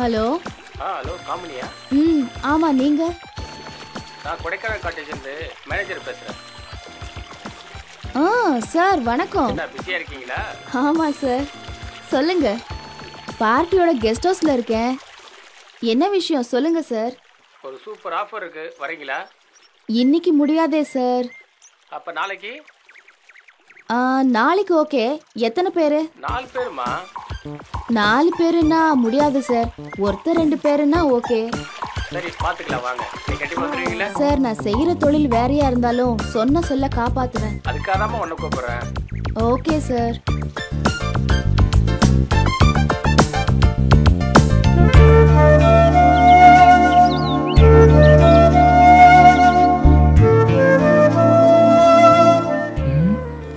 Hello. Hello காமினியா? ஆமா, நீங்க? நான் கொடைக்கானல் காட்டேஜ்லேருந்து மேனேஜர் பேசுகிறேன். சார் வணக்கம். என்ன பிஸியாக இருக்கீங்களா? ஆமாம் சார், சொல்லுங்க. பார்ட்டியோட கெஸ்ட் ஹவுஸில் இருக்கேன். என்ன விஷயம் சொல்லுங்க சார். ஒரு சூப்பர் ஆஃபர் இருக்கு, வரீங்களா? இன்னைக்கு முடியாதே சார். அப்போ நாளைக்கு? நாளைக்கு ஓகே. எத்தனை பேர்? 4 பேருமா? 4 பேருன்னா முடியாது சார். ஒருத்தர் 2 பேருன்னா ஓகே. சரி பார்த்துக்கலாம், வாங்க. நீ கண்டிப்பாக வந்துடுவீங்களா? சார், நான் செய்கிற தொழில் வேறையா இருந்தாலும் சொன்ன சொல்ல காப்பாற்றுவேன். அதுக்காக தான் ஒன்று கூப்பிட்றேன். Okay sir.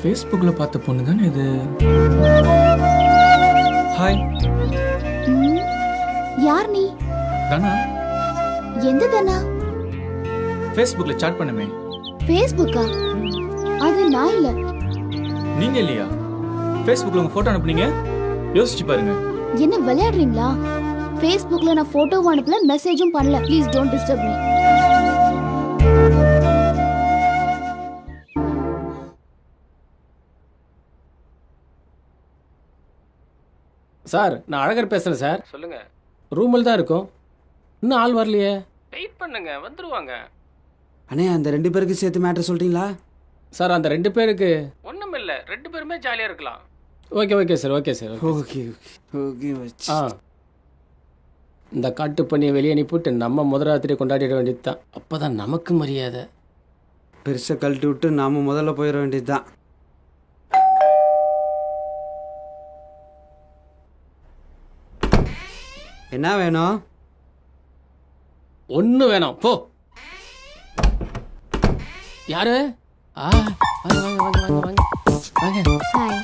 ஃபேஸ்புக்கில் பார்த்த பொண்ணு தானே இது? ஹாய். யார் நீ? தானா? எந்த தானா? ஃபேஸ்புக்கில் சாட் பண்ணுமே. ஃபேஸ்புக்கா? அது நான் இல்ல. நீங்க இல்லையா? ஃபேஸ்புக்கில் உங்க ஃபோட்டோ அனுப்புனீங்க, யோசிச்சு பாருங்க. என்ன விளையாடுறீங்களா? ஃபேஸ்புக்ல நான் போட்டோவும் அனுப்பல, மெசேஜும் பண்ணல. Please don't disturb me. Sir, நான் அழகர் பேசுகிறேன் சார். சொல்லுங்க. ரூமில் தான் இருக்கும், இன்னும் ஆள் வரலையே. வெயிட் பண்ணுங்க, வந்துருவாங்க. அண்ணே, அந்த 2 பேருக்கு சேர்த்து மேட்டர் சொல்லிட்டீங்களா? சார், அந்த 2 பேருக்கு ஒன்றும் இல்லை, 2 பேருமே ஜாலியாக இருக்கலாம். Okay sir, okay sir. Okay okay ஆ, இந்த காட்டு பண்ணியை வெளியே அனுப்பிவிட்டு நம்ம முதலாத்திரி கொண்டாடிட வேண்டியது தான். அப்போ தான் நமக்கு மரியாதை. பெருசாக கழட்டி விட்டு நாம முதல்ல போயிட வேண்டியது தான். என்ன வேணும்? ஒன்று வேணும், போ. யாரு? வாங்க வாங்க வாங்க வாங்க வாங்க. ஹாய்.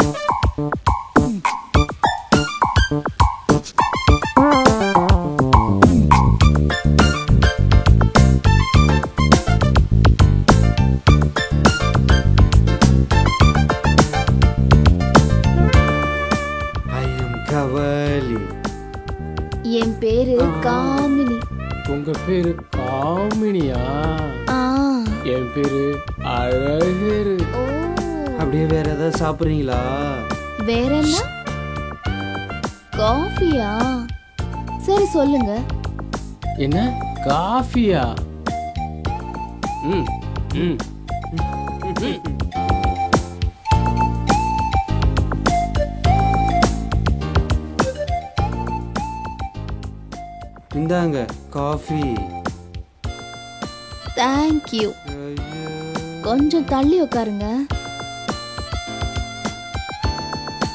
என் பேரு காமினி. உங்க பேரு காமினியா? என் பேரு அழகரு. அப்படியே வேற ஏதாவது சாப்பிட்றீங்களா? வேற என்ன? காஃபியா? சரி சொல்லுங்க. என்ன காஃபியா? ம் ம் இந்தாங்க காஃபி. தேங்க்யூ. கொஞ்சம் தள்ளி உட்காருங்க.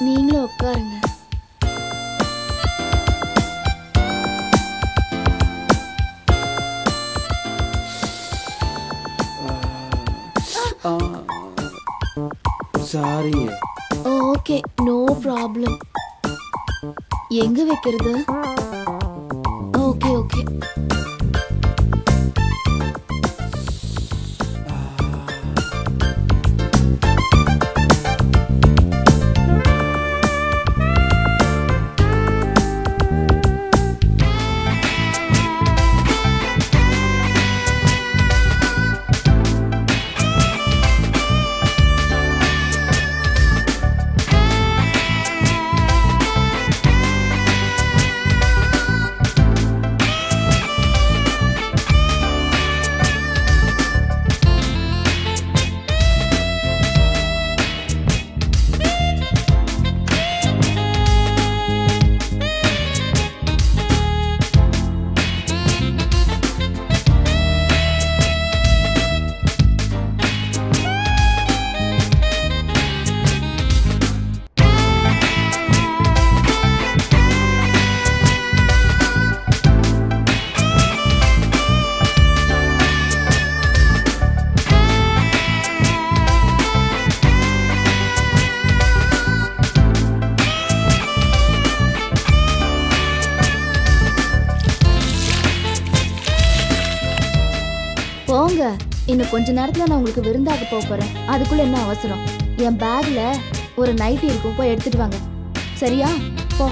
நீங்களும் உட்காருங்க. சாரிங்க. Okay, no problem. எங்க வைக்கிறது? Okay okay. போங்க, இன்னும் கொஞ்ச நேரத்துல நான் உங்களுக்கு விருந்தாக போறேன். அதுக்குள்ள என்ன அவசரம்? என் பேக்ல ஒரு நைட்டி இருக்கும், போய் எடுத்துட்டு வாங்க. சரியா? போ.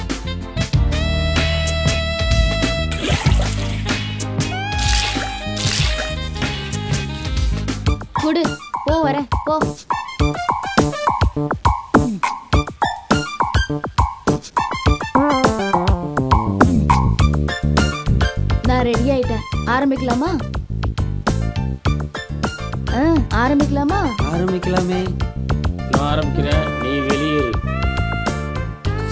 குடு, போ வர போ. நான் ரெடி ஆயிட்டேன். ஆரம்பிக்கலாமா? ஆரம்பிக்கலாமா? ஆரம்பிக்கலாமே. நான் ஆரம்பிக்கிறேன், நீ வெளியேறு.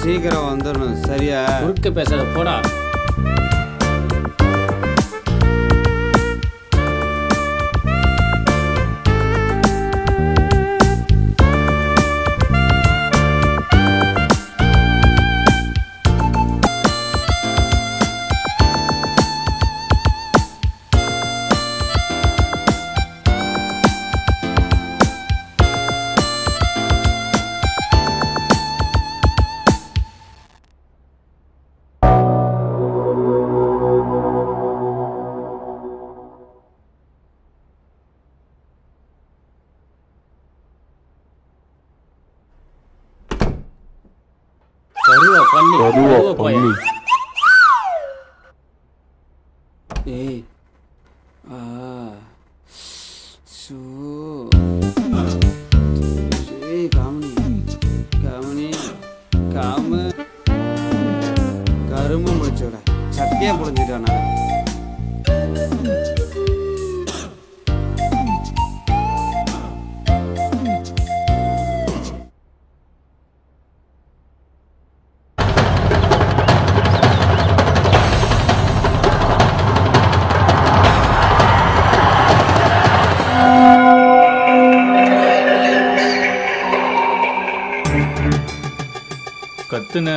சீக்கிரம் வந்துடணும், சரியா? குறுக்க பேசாத, போடா. ஏய் ஆ சோ ஏய் காமனி காமனி காம கரும முடிச்சோட சத்தியா புரிஞ்சிட்டானா? கத்துன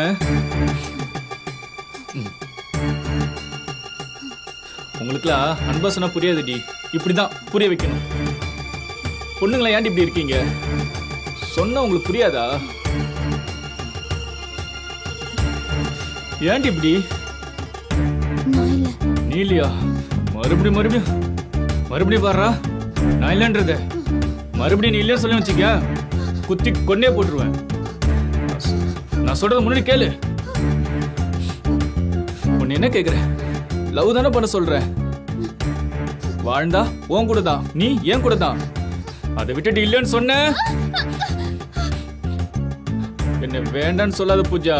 உங்களுக்குலாம் அன்பா சொன்னா புரியாதுடி. இப்படிதான் புரிய வைக்கணும். பொண்ணுங்களா ஏன்டி இப்படி இருக்கீங்க? சொன்னா உங்களுக்கு புரியாதா? ஏன்டி இப்படி? நீ இல்லையா? மறுபடியும் மறுபடியும் மறுபடியும் பாடுறா. நான் இல்லைன்றத மறுபடியும் நீ இல்லையா சொல்லி வச்சுக்க, குத்தி கொன்னே போட்டுருவேன். நான் சொல்றது முன்னாடி கேளு. உன்னை என்ன கேக்குற? லவ் தானே பண்ண சொல்ற. வாழ்ந்தா உன் கூட தான், நீ ஏன் கூட தான். அதை விட்டுட்டு இல்லைன்னு சொன்ன என்ன வேண்டான்னு சொல்லாத பூஜா.